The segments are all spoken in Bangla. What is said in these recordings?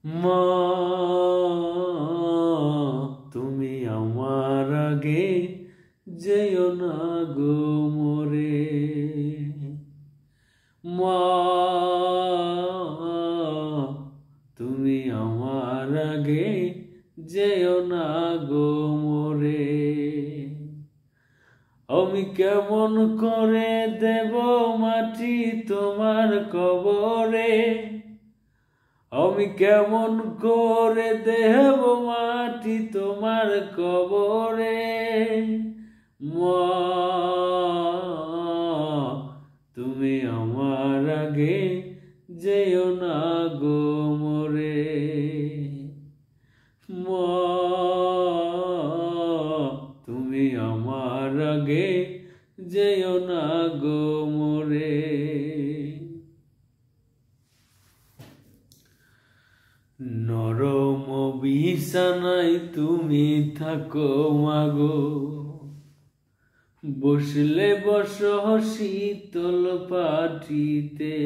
মা তুমি আমার আগে যেও না গো মোরে। মা তুমি আমার আগে যেও না গো মোরে। আমি কেমন করে দেব মাটি তোমার কবরে, আমি কেমন করে দেব মাটি তোমার কবরে। মা তুমি আমার আগে যেও না গো মোরে। মা তুমি আমার আগে যেও না গো মোরে। নরম বিছানায় তুমি থাকো মাগো, বসলে বস শীতল পাটিতে।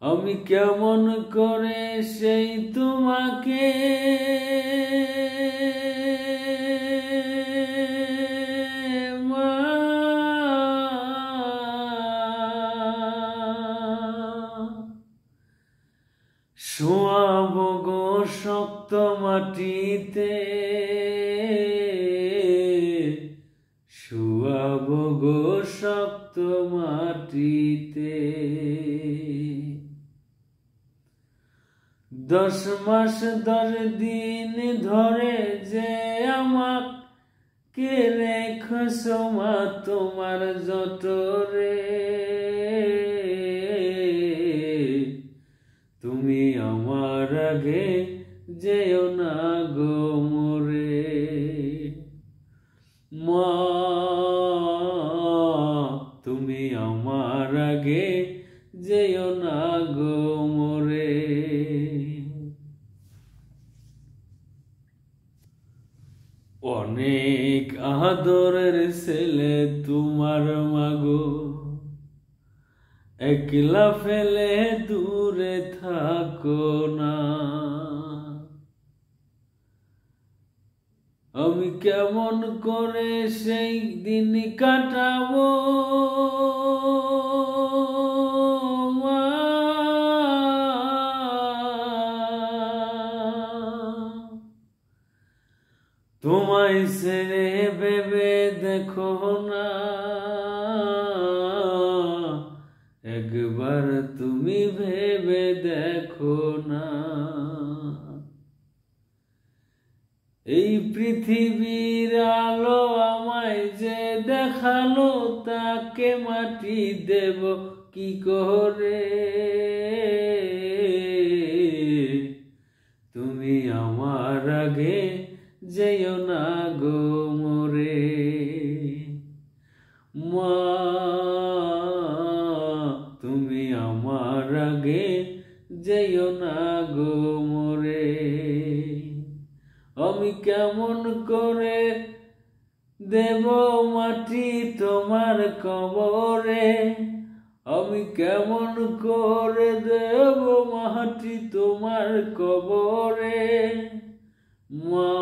আমি কেমন করে সেই তোমাকে শোয়াব গো শক্ত মাটিতে, শোয়াব গো শক্ত মাটিতে। 10 মাস 10 দিন ধরে যে আমাকে রেখেছো মা তোমার জঠরে। তুমি আমার আগে যেও না গো মোরে। মা তুমি আমার আগে যেও না গো মোরে। অনেক আদরের ছেলে তোমার মাগো, একলা ফেলে দূরে থাকো না। আমি কেমন করে সেই দিন কাটাবো মা। তোমায় ছেড়ে ভেবে দেখো না, একবার তুমি ভেবে দেখো না। এই পৃথিবীর আলো আমায় যে দেখালো, তাকে মাটি দেব কি করে। তুমি আমার আগে যেও না গো মোরে। মা তুমি আমার আগে যেও না গো মোরে। আমি কেমন করে দেব মাটি তোমার কবরে, আমি কেমন করে দেব মাটি তোমার কবরে। মা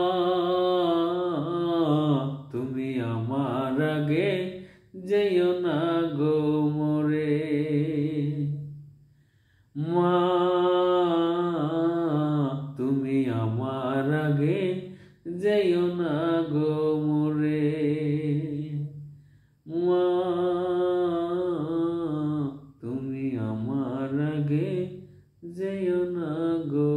তুমি আমার আগে যেও না গো মোরে। মা তুমি আমার আগে যেও না গো মোরে। মা তুমি আমার আগে যেও না গো